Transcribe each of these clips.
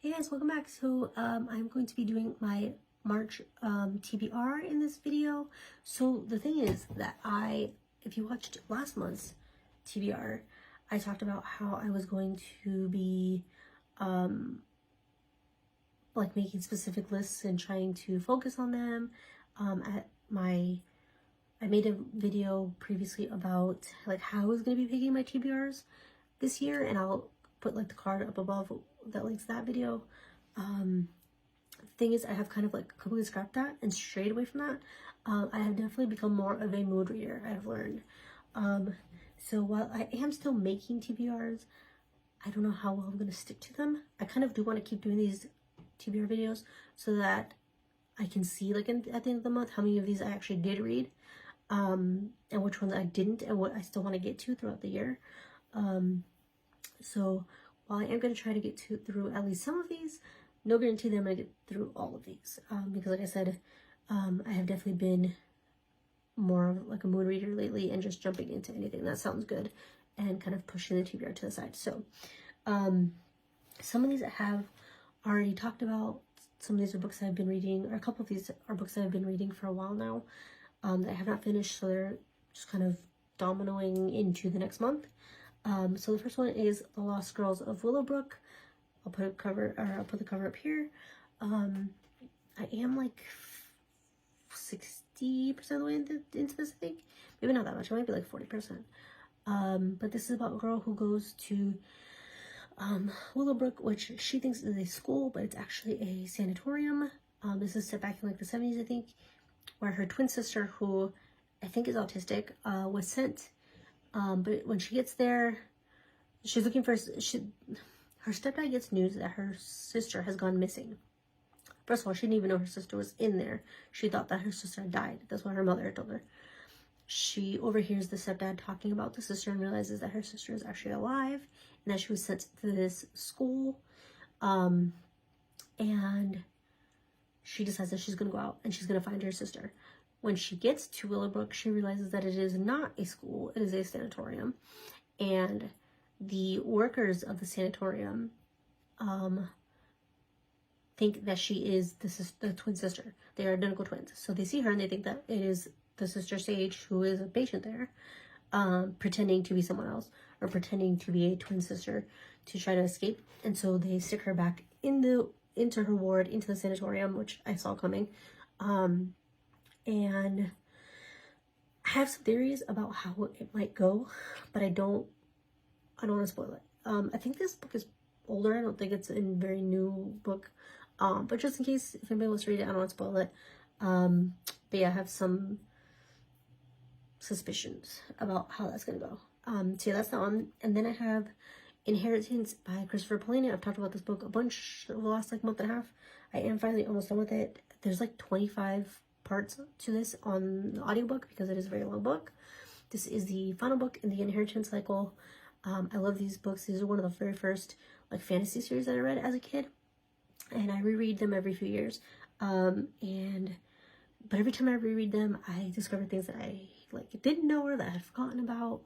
Hey guys, welcome back. So I'm going to be doing my March TBR in this video. So the thing is that if you watched last month's TBR, I talked about how I was going to be like making specific lists and trying to focus on them. I made a video previously about like how I was going to be picking my TBRs this year, and I'll put like the card up above that links that video. The thing is, I have kind of like completely scrapped that and strayed away from that. I have definitely become more of a mood reader, I've learned. So while I am still making TBRs, I don't know how well I'm going to stick to them. I kind of do want to keep doing these TBR videos so that I can see like at the end of the month how many of these I actually did read, and which ones I didn't, and what I still want to get to throughout the year. So while I am going to try to get through at least some of these, no guarantee that I'm going to get through all of these, because like I said, I have definitely been more of like a mood reader lately and just jumping into anything that sounds good and kind of pushing the TBR to the side. So some of these I have already talked about. Some of these are books I've been reading, or a couple of these are books that I've been reading for a while now, that I have not finished, so they're just kind of dominoing into the next month. So the first one is The Lost Girls of Willowbrook. I'll put the cover up here. I am like 60% of the way into this, I think. Maybe not that much, it might be like 40%. But this is about a girl who goes to Willowbrook, which she thinks is a school, but it's actually a sanatorium. This is set back in like the 70s, I think, where her twin sister, who I think is autistic, was sent. But when she gets there, she's looking for, her stepdad gets news that her sister has gone missing. First of all, she didn't even know her sister was in there. She thought that her sister had died. That's what her mother told her. She overhears the stepdad talking about the sister and realizes that her sister is actually alive and that she was sent to this school. And she decides that she's going to go out and she's going to find her sister. When she gets to Willowbrook, she realizes that it is not a school, it is a sanatorium. And the workers of the sanatorium think that she is the twin sister. They are identical twins. So they see her and they think that it is the sister Sage, who is a patient there, pretending to be someone else, or pretending to be a twin sister to try to escape. And so they stick her back into her ward, into the sanatorium, which I saw coming. And I have some theories about how it might go, but I don't want to spoil it. I think this book is older. I don't think it's a very new book. But just in case, if anybody wants to read it, I don't want to spoil it. But yeah, I have some suspicions about how that's going to go. So yeah, that's that one. And then I have Inheritance by Christopher Paolini. I've talked about this book a bunch over the last like month and a half. I am finally almost done with it. There's like 25 parts to this on the audiobook because it is a very long book. This is the final book in the Inheritance cycle. I love these books. These are one of the very first like fantasy series that I read as a kid, and I reread them every few years. But every time I reread them, I discover things that I like didn't know or that I had forgotten about.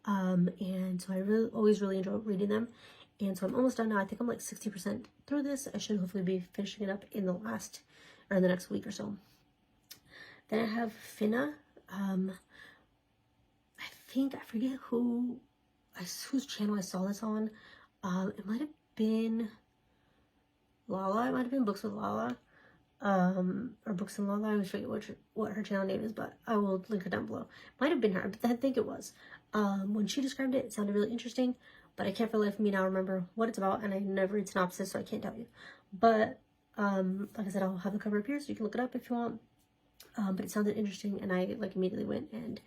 And so I always really enjoy reading them. And so I'm almost done now. I think I'm like 60% through this. I should hopefully be finishing it up in the next week or so. Then I have Finna. I forget whose channel I saw this on. It might have been Lala. It might have been Books with Lala. Or Books and Lala. I always forget what her channel name is, but I will link her down below. Might have been her, but I think it was. When she described it, it sounded really interesting, but I can't for the life of me now remember what it's about, and I never read synopsis, so I can't tell you. But like I said, I'll have the cover up here so you can look it up if you want. But it sounded interesting, and I like immediately went and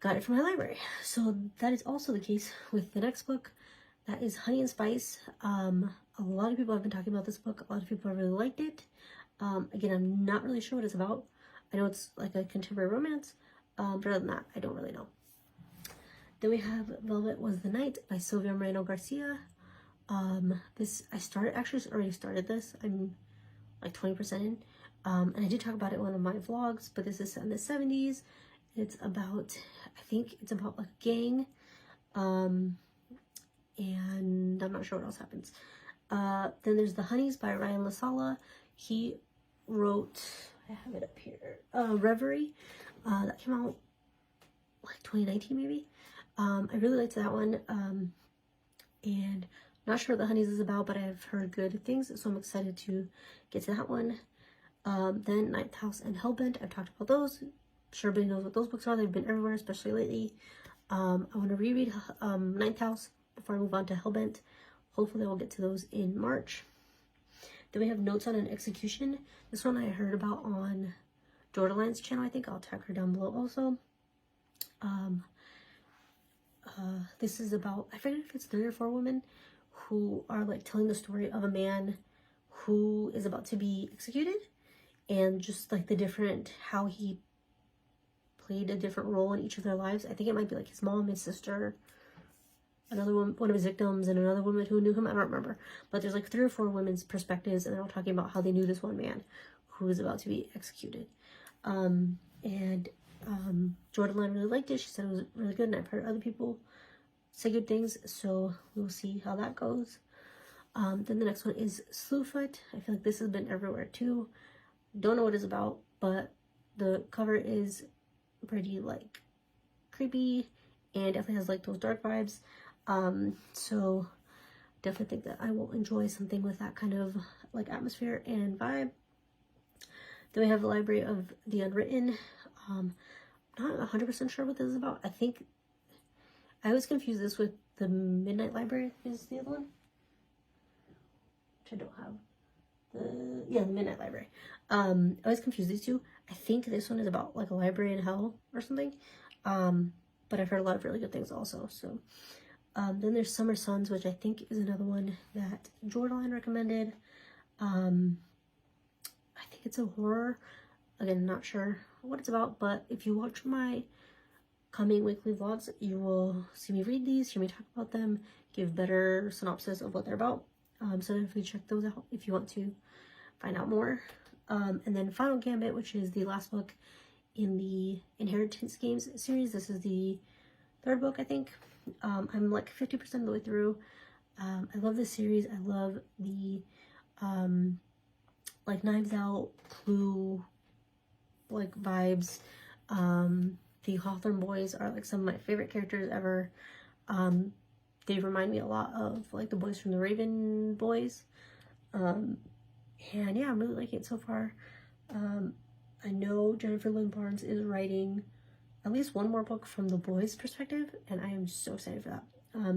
got it from my library. So that is also the case with the next book. That is Honey and Spice. A lot of people have been talking about this book. A lot of people have really liked it. Again, I'm not really sure what it's about. I know it's like a contemporary romance, but other than that, I don't really know. Then we have Velvet Was the Night by Silvia Moreno Garcia. This I already started this. I'm like 20% in. And I did talk about it in one of my vlogs, but this is set in the 70s. It's about, I think it's about like a gang. And I'm not sure what else happens. Then there's The Honeys by Ryan LaSala. He wrote, I have it up here, Reverie. That came out like 2019 maybe. I really liked that one. And not sure what The Honeys is about, but I've heard good things, so I'm excited to get to that one. Then Ninth House and Hellbent, I've talked about those. I'm sure everybody knows what those books are. They've been everywhere, especially lately. I want to reread Ninth House before I move on to Hellbent. Hopefully I'll get to those in March. Then we have Notes on an Execution. This one I heard about on Jordalan's channel. I think I'll tag her down below also. This is about, I forget if it's 3 or 4 women who are like telling the story of a man who is about to be executed, and just like the different, how he played a different role in each of their lives. I think it might be like his mom, his sister, another one of his victims, and another woman who knew him. I don't remember, but there's like 3 or 4 women's perspectives, and they're all talking about how they knew this one man who was about to be executed. Jordan really liked it. She said it was really good, and I've heard other people say good things, so we'll see how that goes. Then the next one is Slewfoot. I feel like this has been everywhere too. Don't know what it's about, but the cover is pretty like creepy and definitely has like those dark vibes. So definitely think that I will enjoy something with that kind of like atmosphere and vibe. Then we have the Library of the Unwritten. Not 100% sure what this is about. I think I always confuse this with the Midnight Library. Is the other one, which I don't have. The Midnight Library. I always confuse these two. I think this one is about like a library in hell or something. But I've heard a lot of really good things also. So then there's Summer Suns, which I think is another one that Jordan recommended. I think it's a horror. Again, not sure what it's about, but if you watch my coming weekly vlogs, you will see me read these, hear me talk about them, give better synopsis of what they're about. So definitely check those out if you want to find out more. And then Final Gambit, which is the last book in the Inheritance Games series. This is the 3rd book, I think. I'm like 50% of the way through. I love this series. I love the like Knives Out, Clue like vibes. The Hawthorne boys are like some of my favorite characters ever. They remind me a lot of like the boys from the Raven boys. And yeah, I'm really liking it so far. I know Jennifer Lynn Barnes is writing at least one more book from the boys' perspective, and I am so excited for that.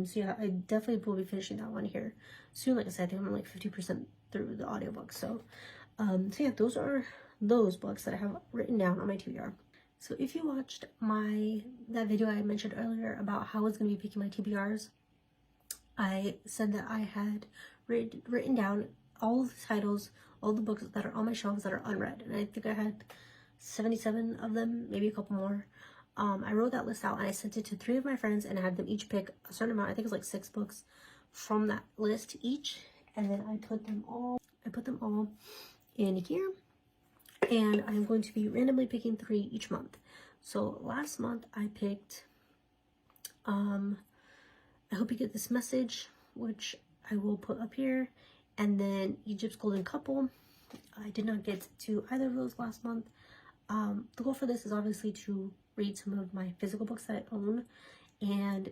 So yeah, I definitely will be finishing that one here soon. Like I said, I think I'm like 50% through the audiobook. So yeah, those are those books that I have written down on my TBR. So if you watched that video I mentioned earlier about how I was going to be picking my TBRs, I said that I had written down all of the titles, all the books that are on my shelves that are unread, and I think I had 77 of them, maybe a couple more. I wrote that list out and I sent it to 3 of my friends, and I had them each pick a certain amount. I think it was like 6 books from that list each, and then I put them all in here, and I'm going to be randomly picking 3 each month. So last month I picked I Hope You Get This Message, which I will put up here, and then Egypt's Golden Couple. I did not get to either of those last month. The goal for this is obviously to read some of my physical books that I own, and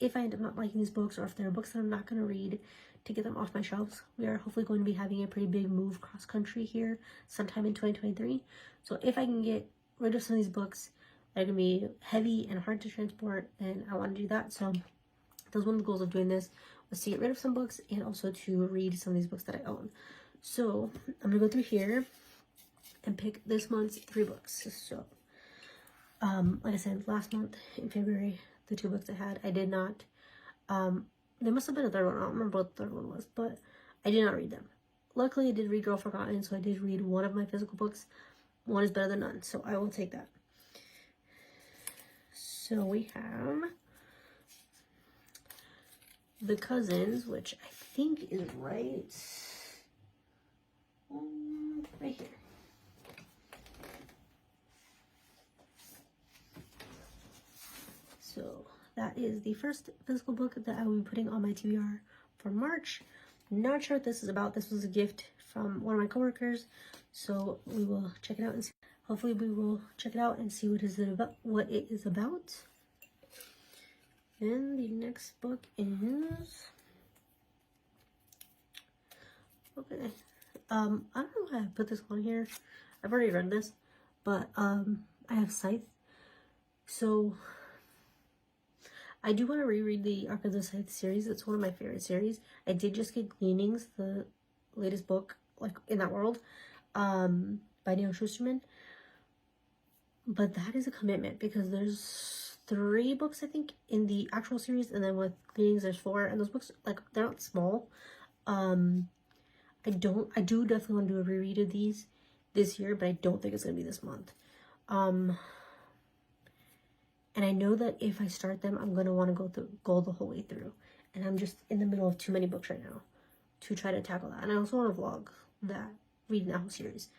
if I end up not liking these books, or if there are books that I'm not going to read, to get them off my shelves. We are hopefully going to be having a pretty big move cross country here sometime in 2023. So if I can get rid of some of these books that are going to be heavy and hard to transport, then I want to do that. So that was one of the goals of doing this, was to get rid of some books and also to read some of these books that I own. So I'm going to go through here and pick this month's 3 books. So like I said, last month in February, the 2 books I had, I did not, there must have been a 3rd one, I don't remember what the 3rd one was, but I did not read them. Luckily I did read Girl Forgotten, so I did read one of my physical books. One is better than none, so I will take that. So we have The Cousins, which I think is right here. So that is the first physical book that I will be putting on my TBR for March. Not sure what this is about. This was a gift from one of my coworkers, so we will check it out and see. Hopefully we will check it out and see what it is about. And the next book is, okay, I don't know why I put this on here. I've already read this, but I have Scythe, so I do want to reread the Arc of the Scythe series. It's one of my favorite series. I did just get Gleanings, the latest book, like, in that world, by Neil Shusterman. But that is a commitment because there's 3 books, I think, in the actual series, and then with Gleanings there's 4, and those books, like, they're not small. I do definitely want to do a reread of these this year, but I don't think it's gonna be this month. And I know that if I start them, I'm gonna want to go the whole way through, and I'm just in the middle of too many books right now to try to tackle that. And I also want to vlog that reading that whole series.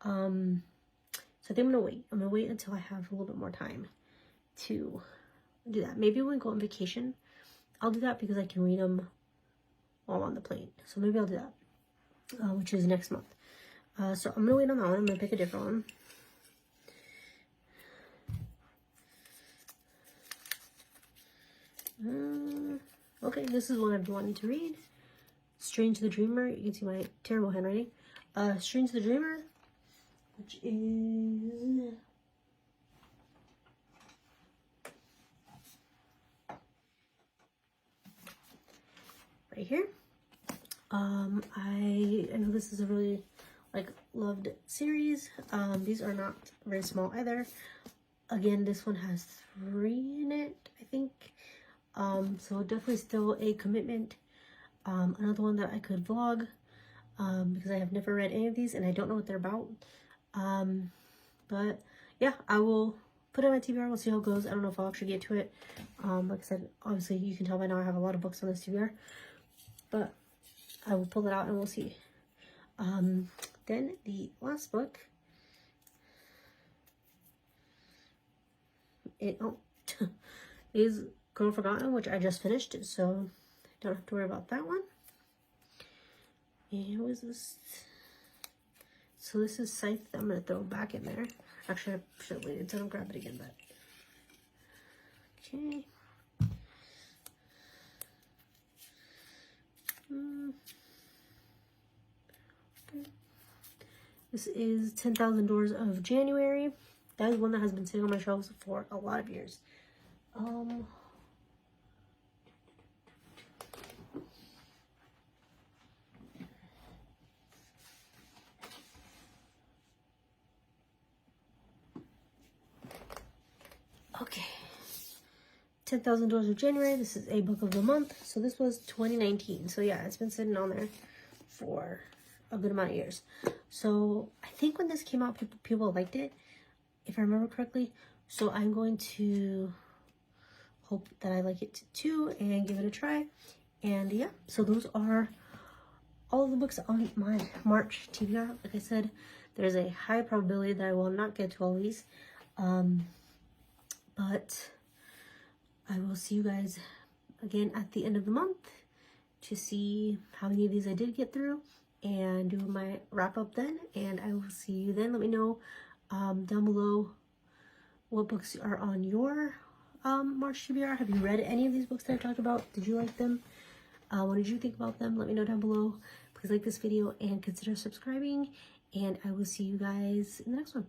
So I think I'm gonna wait until I have a little bit more time to do that. Maybe when we go on vacation, I'll do that because I can read them while I'm on the plane. So maybe I'll do that, which is next month. So I'm gonna wait on that one. I'm gonna pick a different one. Okay, this is one I've been wanting to read. Strange the Dreamer. You can see my terrible handwriting. Strange the Dreamer, which is right here. I know this is a really, like, loved series. These are not very small either. Again, this one has 3 in it, I think. So definitely still a commitment. Another one that I could vlog, because I have never read any of these and I don't know what they're about. But yeah, I will put it on my TBR. We'll see how it goes. I don't know if I'll actually get to it. Like I said, obviously you can tell by now I have a lot of books on this TBR, but I will pull it out and we'll see. Then the last book, is Girl Forgotten, which I just finished, so don't have to worry about that one. And what is this? So this is Scythe. I'm gonna throw back in there. Actually, I should have waited until I grab it again, but okay. This is 10,000 Doors of January. That is one that has been sitting on my shelves for a lot of years. Okay. 10,000 Doors of January. This is a book of the month. So this was 2019. So yeah, it's been sitting on there for a good amount of years. So I think when this came out, people liked it, if I remember correctly. So I'm going to hope that I like it too and give it a try. And yeah, so those are all of the books on my March TBR. Like I said, there's a high probability that I will not get to all of these. But I will see you guys again at the end of the month to see how many of these I did get through and do my wrap up then. And I will see you then. Let me know down below what books are on your March TBR. Have you read any of these books that I talked about? Did you like them? What did you think about them? Let me know down below. Please like this video and consider subscribing. And I will see you guys in the next one.